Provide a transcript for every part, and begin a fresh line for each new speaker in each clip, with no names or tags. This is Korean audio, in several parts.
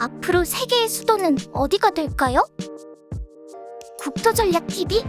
앞으로 세계의 수도는 어디가 될까요? 국토전략TV?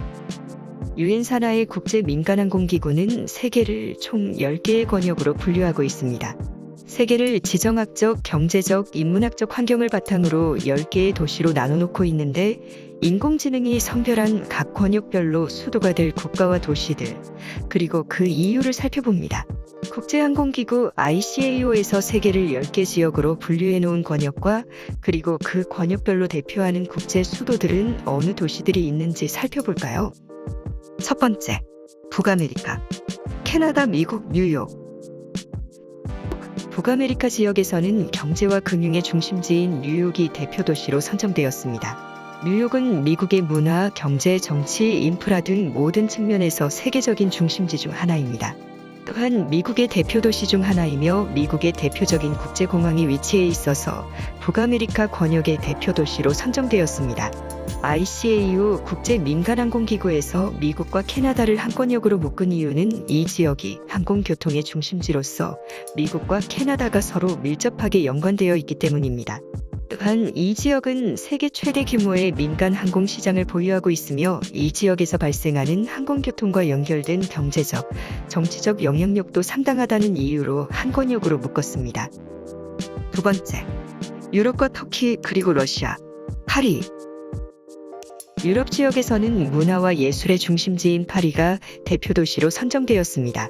유엔 산하의 국제 민간항공기구는 세계를 총 10개의 권역으로 분류하고 있습니다. 세계를 지정학적, 경제적, 인문학적 환경을 바탕으로 10개의 도시로 나눠놓고 있는데 인공지능이 선별한 각 권역별로 수도가 될 국가와 도시들, 그리고 그 이유를 살펴봅니다. 국제항공기구 ICAO에서 세계를 10개 지역으로 분류해놓은 권역과 그리고 그 권역별로 대표하는 국제 수도들은 어느 도시들이 있는지 살펴볼까요? 첫 번째, 북아메리카. 캐나다, 미국, 뉴욕. 북아메리카 지역에서는 경제와 금융의 중심지인 뉴욕이 대표 도시로 선정되었습니다. 뉴욕은 미국의 문화, 경제, 정치, 인프라 등 모든 측면에서 세계적인 중심지 중 하나입니다. 또한 미국의 대표 도시 중 하나이며 미국의 대표적인 국제공항이 위치해 있어서 북아메리카 권역의 대표 도시로 선정되었습니다. ICAO 국제민간항공기구에서 미국과 캐나다를 한 권역으로 묶은 이유는 이 지역이 항공교통의 중심지로서 미국과 캐나다가 서로 밀접하게 연관되어 있기 때문입니다. 또한 이 지역은 세계 최대 규모의 민간 항공 시장을 보유하고 있으며 이 지역에서 발생하는 항공교통과 연결된 경제적, 정치적 영향력도 상당하다는 이유로 한 권역으로 묶었습니다. 두 번째, 유럽과 터키 그리고 러시아, 파리. 유럽 지역에서는 문화와 예술의 중심지인 파리가 대표 도시로 선정되었습니다.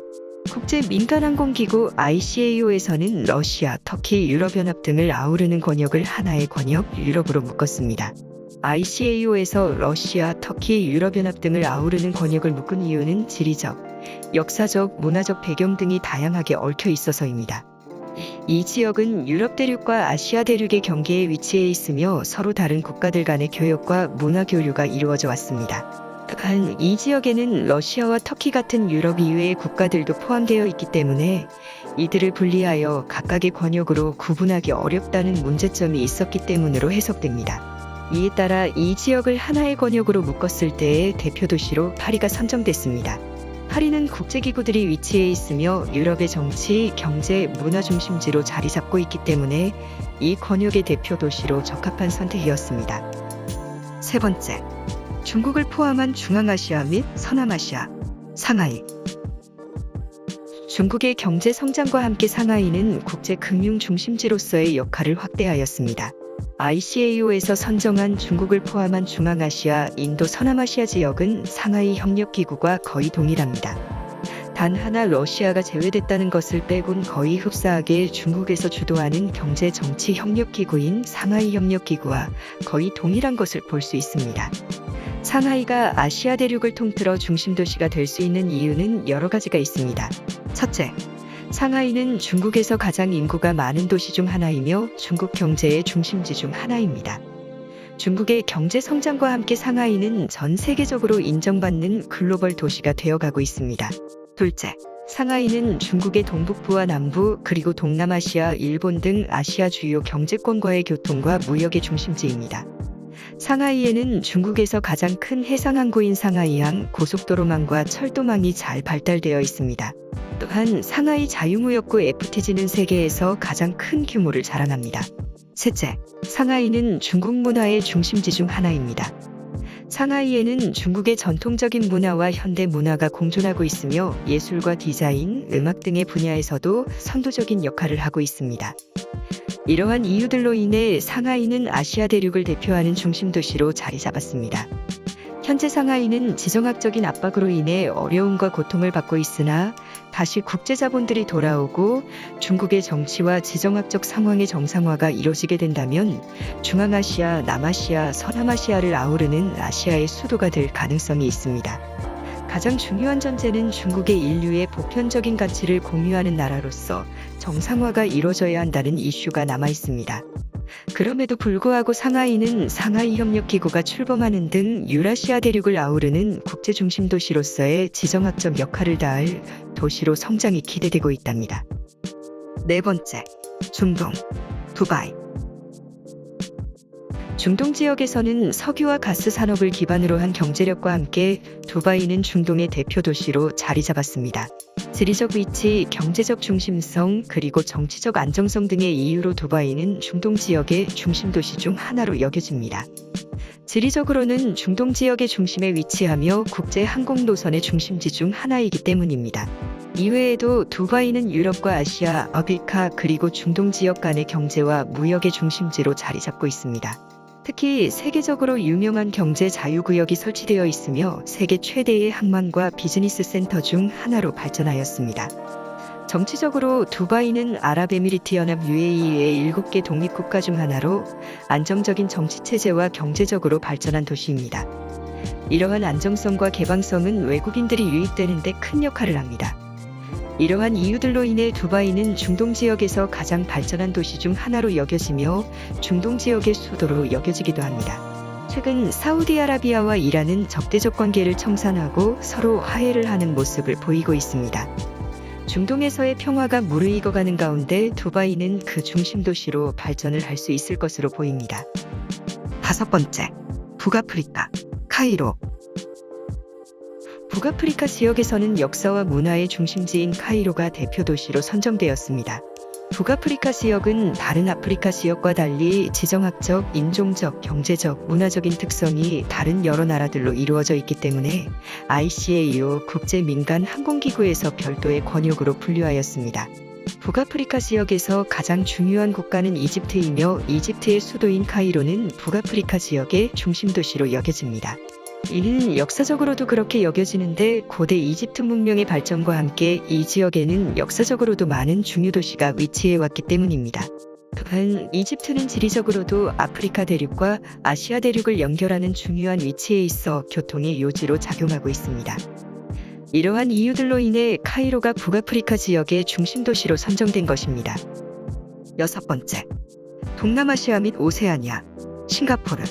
국제민간항공기구 ICAO에서는 러시아, 터키, 유럽연합 등을 아우르는 권역을 하나의 권역 유럽으로 묶었습니다. ICAO에서 러시아, 터키, 유럽연합 등을 아우르는 권역을 묶은 이유는 지리적, 역사적, 문화적 배경 등이 다양하게 얽혀 있어서입니다. 이 지역은 유럽 대륙과 아시아 대륙의 경계에 위치해 있으며 서로 다른 국가들 간의 교역과 문화 교류가 이루어져 왔습니다. 또한 이 지역에는 러시아와 터키 같은 유럽 이외의 국가들도 포함되어 있기 때문에 이들을 분리하여 각각의 권역으로 구분하기 어렵다는 문제점이 있었기 때문으로 해석됩니다. 이에 따라 이 지역을 하나의 권역으로 묶었을 때의 대표 도시로 파리가 선정됐습니다. 파리는 국제기구들이 위치해 있으며 유럽의 정치, 경제, 문화 중심지로 자리 잡고 있기 때문에 이 권역의 대표 도시로 적합한 선택이었습니다. 세 번째, 중국을 포함한 중앙아시아 및 서남아시아, 상하이. 중국의 경제 성장과 함께 상하이는 국제 금융 중심지로서의 역할을 확대하였습니다. ICAO에서 선정한 중국을 포함한 중앙아시아, 인도 서남아시아 지역은 상하이 협력기구가 거의 동일합니다. 단 하나 러시아가 제외됐다는 것을 빼곤 거의 흡사하게 중국에서 주도하는 경제 정치 협력기구인 상하이 협력기구와 거의 동일한 것을 볼 수 있습니다. 상하이가 아시아 대륙을 통틀어 중심도시가 될 수 있는 이유는 여러 가지가 있습니다. 첫째, 상하이는 중국에서 가장 인구가 많은 도시 중 하나이며 중국 경제의 중심지 중 하나입니다. 중국의 경제 성장과 함께 상하이는 전 세계적으로 인정받는 글로벌 도시가 되어가고 있습니다. 둘째, 상하이는 중국의 동북부와 남부 그리고 동남아시아, 일본 등 아시아 주요 경제권과의 교통과 무역의 중심지입니다. 상하이에는 중국에서 가장 큰 해상항구인 상하이항, 고속도로망과 철도망이 잘 발달되어 있습니다. 또한 상하이 자유무역구 FTA는 세계에서 가장 큰 규모를 자랑합니다. 셋째, 상하이는 중국 문화의 중심지 중 하나입니다. 상하이에는 중국의 전통적인 문화와 현대 문화가 공존하고 있으며 예술과 디자인, 음악 등의 분야에서도 선도적인 역할을 하고 있습니다. 이러한 이유들로 인해 상하이는 아시아 대륙을 대표하는 중심도시로 자리 잡았습니다. 현재 상하이는 지정학적인 압박으로 인해 어려움과 고통을 받고 있으나 다시 국제자본들이 돌아오고 중국의 정치와 지정학적 상황의 정상화가 이루어지게 된다면 중앙아시아, 남아시아, 서남아시아를 아우르는 아시아의 수도가 될 가능성이 있습니다. 가장 중요한 전제는 중국의 인류의 보편적인 가치를 공유하는 나라로서 정상화가 이루어져야 한다는 이슈가 남아 있습니다. 그럼에도 불구하고 상하이는 상하이 협력기구가 출범하는 등 유라시아 대륙을 아우르는 국제 중심 도시로서의 지정학적 역할을 다할 도시로 성장이 기대되고 있답니다. 네 번째, 중동, 두바이. 중동 지역에서는 석유와 가스 산업을 기반으로 한 경제력과 함께 두바이는 중동의 대표 도시로 자리 잡았습니다. 지리적 위치, 경제적 중심성, 그리고 정치적 안정성 등의 이유로 두바이는 중동 지역의 중심 도시 중 하나로 여겨집니다. 지리적으로는 중동 지역의 중심에 위치하며 국제 항공 노선의 중심지 중 하나이기 때문입니다. 이외에도 두바이는 유럽과 아시아, 아프리카 그리고 중동 지역 간의 경제와 무역의 중심지로 자리 잡고 있습니다. 특히 세계적으로 유명한 경제 자유구역이 설치되어 있으며 세계 최대의 항만과 비즈니스 센터 중 하나로 발전하였습니다. 정치적으로 두바이는 아랍에미리트연합 UAE의 7개 독립국가 중 하나로 안정적인 정치체제와 경제적으로 발전한 도시입니다. 이러한 안정성과 개방성은 외국인들이 유입되는 데 큰 역할을 합니다. 이러한 이유들로 인해 두바이는 중동 지역에서 가장 발전한 도시 중 하나로 여겨지며 중동 지역의 수도로 여겨지기도 합니다. 최근 사우디아라비아와 이란은 적대적 관계를 청산하고 서로 화해를 하는 모습을 보이고 있습니다. 중동에서의 평화가 무르익어가는 가운데 두바이는 그 중심 도시로 발전을 할 수 있을 것으로 보입니다. 5번째, 북아프리카, 카이로. 북아프리카 지역에서는 역사와 문화의 중심지인 카이로가 대표 도시로 선정되었습니다. 북아프리카 지역은 다른 아프리카 지역과 달리 지정학적, 인종적, 경제적, 문화적인 특성이 다른 여러 나라들로 이루어져 있기 때문에 ICAO 국제민간항공기구에서 별도의 권역으로 분류하였습니다. 북아프리카 지역에서 가장 중요한 국가는 이집트이며 이집트의 수도인 카이로는 북아프리카 지역의 중심 도시로 여겨집니다. 이는 역사적으로도 그렇게 여겨지는데 고대 이집트 문명의 발전과 함께 이 지역에는 역사적으로도 많은 중요 도시가 위치해 왔기 때문입니다. 또한 이집트는 지리적으로도 아프리카 대륙과 아시아 대륙을 연결하는 중요한 위치에 있어 교통의 요지로 작용하고 있습니다. 이러한 이유들로 인해 카이로가 북아프리카 지역의 중심 도시로 선정된 것입니다. 6번째, 동남아시아 및 오세아니아, 싱가포르.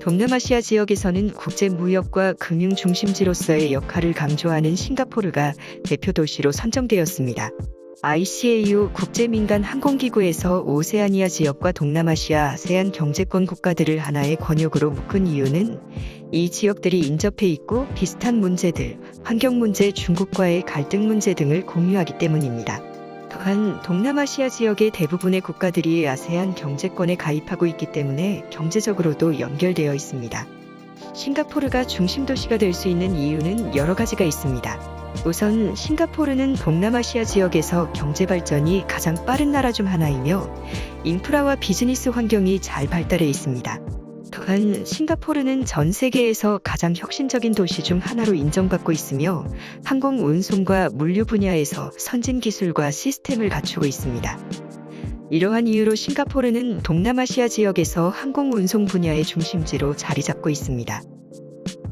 동남아시아 지역에서는 국제 무역과 금융 중심지로서의 역할을 강조하는 싱가포르가 대표 도시로 선정되었습니다. ICAO 국제민간항공기구에서 오세아니아 지역과 동남아시아 아세안 경제권 국가들을 하나의 권역으로 묶은 이유는 이 지역들이 인접해 있고 비슷한 문제들, 환경 문제, 중국과의 갈등 문제 등을 공유하기 때문입니다. 또한 동남아시아 지역의 대부분의 국가들이 아세안 경제권에 가입하고 있기 때문에 경제적으로도 연결되어 있습니다. 싱가포르가 중심 도시가 될 수 있는 이유는 여러 가지가 있습니다. 우선 싱가포르는 동남아시아 지역에서 경제 발전이 가장 빠른 나라 중 하나이며 인프라와 비즈니스 환경이 잘 발달해 있습니다. 또한 싱가포르는 전 세계에서 가장 혁신적인 도시 중 하나로 인정받고 있으며 항공 운송과 물류 분야에서 선진 기술과 시스템을 갖추고 있습니다. 이러한 이유로 싱가포르는 동남아시아 지역에서 항공 운송 분야의 중심지로 자리 잡고 있습니다.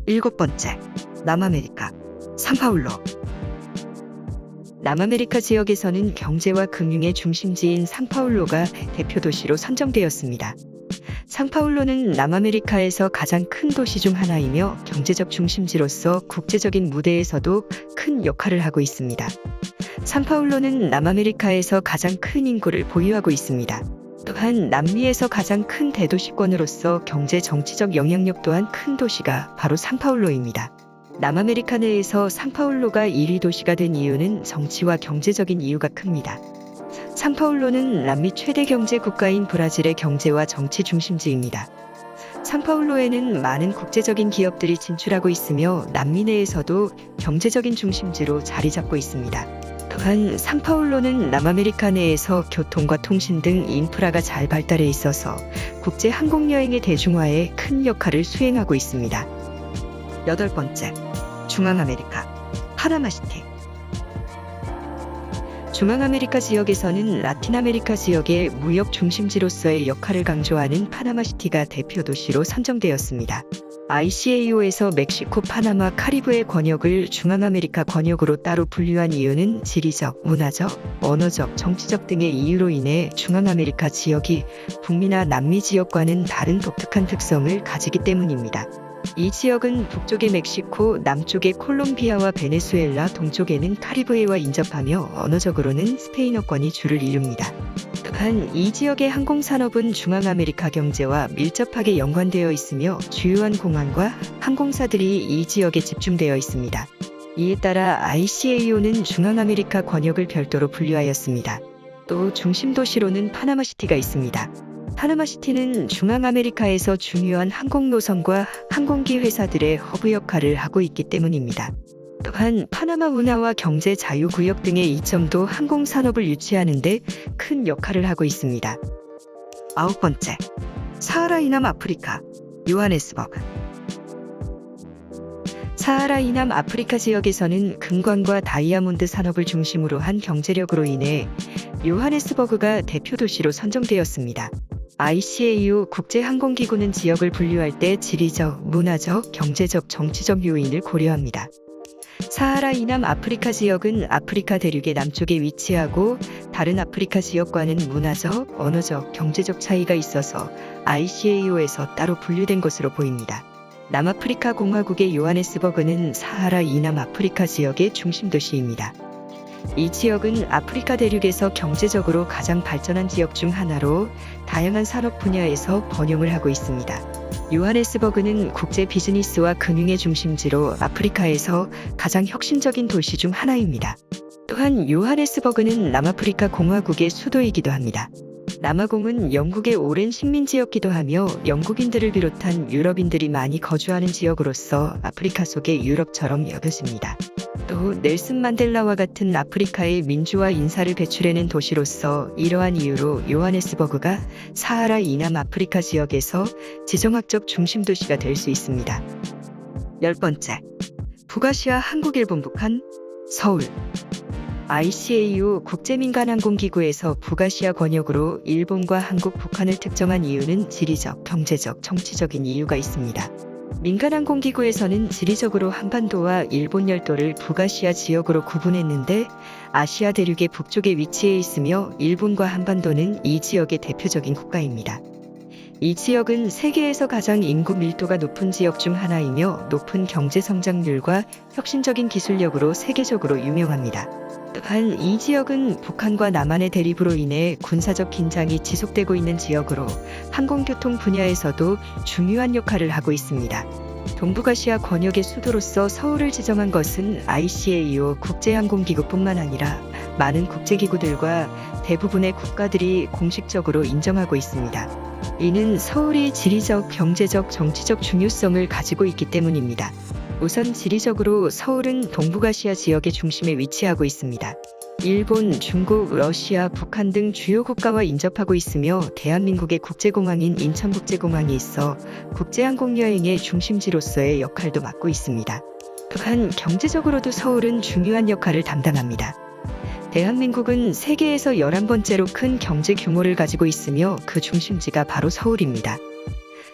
7번째, 남아메리카, 상파울로. 남아메리카 지역에서는 경제와 금융의 중심지인 상파울로가 대표 도시로 선정되었습니다. 상파울로는 남아메리카에서 가장 큰 도시 중 하나이며 경제적 중심지로서 국제적인 무대에서도 큰 역할을 하고 있습니다. 상파울로는 남아메리카에서 가장 큰 인구를 보유하고 있습니다. 또한 남미에서 가장 큰 대도시권으로서 경제 정치적 영향력 또한 큰 도시가 바로 상파울로입니다. 남아메리카 내에서 상파울로가 1위 도시가 된 이유는 정치와 경제적인 이유가 큽니다. 상파울로는 남미 최대 경제 국가인 브라질의 경제와 정치 중심지입니다. 상파울로에는 많은 국제적인 기업들이 진출하고 있으며 남미 내에서도 경제적인 중심지로 자리 잡고 있습니다. 또한 상파울로는 남아메리카 내에서 교통과 통신 등 인프라가 잘 발달해 있어서 국제 항공여행의 대중화에 큰 역할을 수행하고 있습니다. 8번째, 중앙아메리카, 파나마시티. 중앙아메리카 지역에서는 라틴아메리카 지역의 무역 중심지로서의 역할을 강조하는 파나마시티가 대표 도시로 선정되었습니다. ICAO에서 멕시코, 파나마, 카리브해 권역을 중앙아메리카 권역으로 따로 분류한 이유는 지리적, 문화적, 언어적, 정치적 등의 이유로 인해 중앙아메리카 지역이 북미나 남미 지역과는 다른 독특한 특성을 가지기 때문입니다. 이 지역은 북쪽의 멕시코, 남쪽의 콜롬비아와 베네수엘라, 동쪽에는 카리브해와 인접하며 언어적으로는 스페인어권이 주를 이룹니다. 또한 이 지역의 항공산업은 중앙아메리카 경제와 밀접하게 연관되어 있으며 주요한 공항과 항공사들이 이 지역에 집중되어 있습니다. 이에 따라 ICAO는 중앙아메리카 권역을 별도로 분류하였습니다. 또 중심도시로는 파나마시티가 있습니다. 파나마시티는 중앙아메리카에서 중요한 항공노선과 항공기 회사들의 허브 역할을 하고 있기 때문입니다. 또한 파나마 운하와 경제 자유구역 등의 이점도 항공산업을 유치하는 데 큰 역할을 하고 있습니다. 9번째, 사하라 이남 아프리카, 요하네스버그. 사하라 이남 아프리카 지역에서는 금광과 다이아몬드 산업을 중심으로 한 경제력으로 인해 요하네스버그가 대표 도시로 선정되었습니다. ICAO 국제항공기구는 지역을 분류할 때 지리적, 문화적, 경제적, 정치적 요인을 고려합니다. 사하라 이남 아프리카 지역은 아프리카 대륙의 남쪽에 위치하고 다른 아프리카 지역과는 문화적, 언어적, 경제적 차이가 있어서 ICAO에서 따로 분류된 것으로 보입니다. 남아프리카 공화국의 요하네스버그는 사하라 이남 아프리카 지역의 중심 도시입니다. 이 지역은 아프리카 대륙에서 경제적으로 가장 발전한 지역 중 하나로 다양한 산업 분야에서 번영을 하고 있습니다. 요하네스버그는 국제 비즈니스와 금융의 중심지로 아프리카에서 가장 혁신적인 도시 중 하나입니다. 또한 요하네스버그는 남아프리카 공화국의 수도이기도 합니다. 남아공은 영국의 오랜 식민지였기도 하며 영국인들을 비롯한 유럽인들이 많이 거주하는 지역으로서 아프리카 속의 유럽처럼 여겨집니다. 또 넬슨 만델라와 같은 아프리카의 민주화 인사를 배출해낸 도시로서 이러한 이유로 요하네스버그가 사하라 이남 아프리카 지역에서 지정학적 중심 도시가 될 수 있습니다. 10번째, 북아시아 한국일본북한 서울. ICAO 국제민간항공기구에서 북아시아 권역으로 일본과 한국, 북한을 특정한 이유는 지리적, 경제적, 정치적인 이유가 있습니다. 민간항공기구에서는 지리적으로 한반도와 일본 열도를 북아시아 지역으로 구분했는데 아시아 대륙의 북쪽에 위치해 있으며 일본과 한반도는 이 지역의 대표적인 국가입니다. 이 지역은 세계에서 가장 인구 밀도가 높은 지역 중 하나이며 높은 경제 성장률과 혁신적인 기술력으로 세계적으로 유명합니다. 또한 이 지역은 북한과 남한의 대립으로 인해 군사적 긴장이 지속되고 있는 지역으로 항공교통 분야에서도 중요한 역할을 하고 있습니다. 동북아시아 권역의 수도로서 서울을 지정한 것은 ICAO 국제항공기구뿐만 아니라 많은 국제기구들과 대부분의 국가들이 공식적으로 인정하고 있습니다. 이는 서울이 지리적, 경제적, 정치적 중요성을 가지고 있기 때문입니다. 우선 지리적으로 서울은 동북아시아 지역의 중심에 위치하고 있습니다. 일본, 중국, 러시아, 북한 등 주요 국가와 인접하고 있으며 대한민국의 국제공항인 인천국제공항이 있어 국제항공여행의 중심지로서의 역할도 맡고 있습니다. 또한 경제적으로도 서울은 중요한 역할을 담당합니다. 대한민국은 세계에서 11번째로 큰 경제 규모를 가지고 있으며 그 중심지가 바로 서울입니다.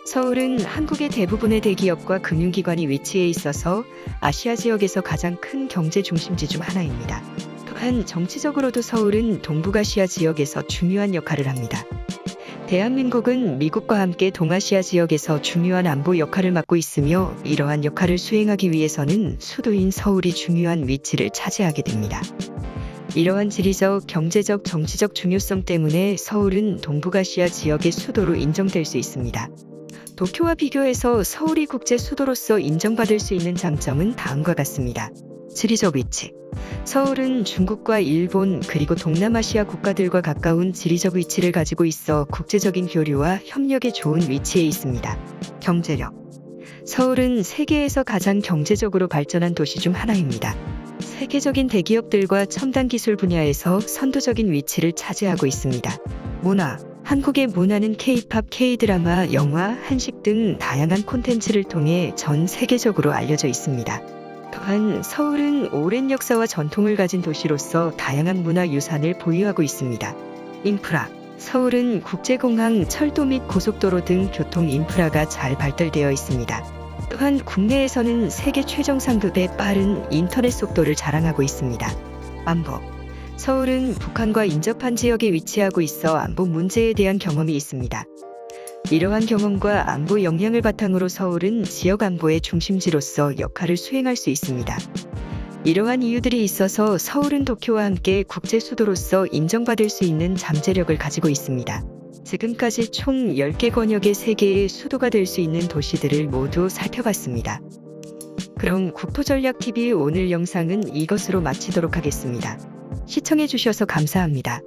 서울은 한국의 대부분의 대기업과 금융기관이 위치해 있어서 아시아 지역에서 가장 큰 경제 중심지 중 하나입니다. 또한 정치적으로도 서울은 동북아시아 지역에서 중요한 역할을 합니다. 대한민국은 미국과 함께 동아시아 지역에서 중요한 안보 역할을 맡고 있으며 이러한 역할을 수행하기 위해서는 수도인 서울이 중요한 위치를 차지하게 됩니다. 이러한 지리적, 경제적, 정치적 중요성 때문에 서울은 동북아시아 지역의 수도로 인정될 수 있습니다. 도쿄와 비교해서 서울이 국제 수도로서 인정받을 수 있는 장점은 다음과 같습니다. 지리적 위치. 서울은 중국과 일본 그리고 동남아시아 국가들과 가까운 지리적 위치를 가지고 있어 국제적인 교류와 협력에 좋은 위치에 있습니다. 경제력. 서울은 세계에서 가장 경제적으로 발전한 도시 중 하나입니다. 세계적인 대기업들과 첨단 기술 분야에서 선도적인 위치를 차지하고 있습니다. 문화. 한국의 문화는 K-팝, K-드라마, 영화, 한식 등 다양한 콘텐츠를 통해 전 세계적으로 알려져 있습니다. 또한 서울은 오랜 역사와 전통을 가진 도시로서 다양한 문화유산을 보유하고 있습니다. 인프라. 서울은 국제공항, 철도 및 고속도로 등 교통 인프라가 잘 발달되어 있습니다. 또한 국내에서는 세계 최정상급의 빠른 인터넷 속도를 자랑하고 있습니다. 안보. 서울은 북한과 인접한 지역에 위치하고 있어 안보 문제에 대한 경험이 있습니다. 이러한 경험과 안보 역량을 바탕으로 서울은 지역 안보의 중심지로서 역할을 수행할 수 있습니다. 이러한 이유들이 있어서 서울은 도쿄와 함께 국제 수도로서 인정받을 수 있는 잠재력을 가지고 있습니다. 지금까지 총 10개 권역의 세계의 수도가 될 수 있는 도시들을 모두 살펴봤습니다. 그럼 국토전략TV 오늘 영상은 이것으로 마치도록 하겠습니다. 시청해주셔서 감사합니다.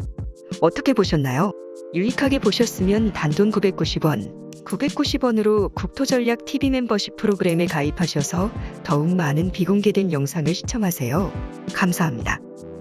어떻게 보셨나요? 유익하게 보셨으면 단돈 990원, 990원으로 국토전략TV 멤버십 프로그램에 가입하셔서 더욱 많은 비공개된 영상을 시청하세요. 감사합니다.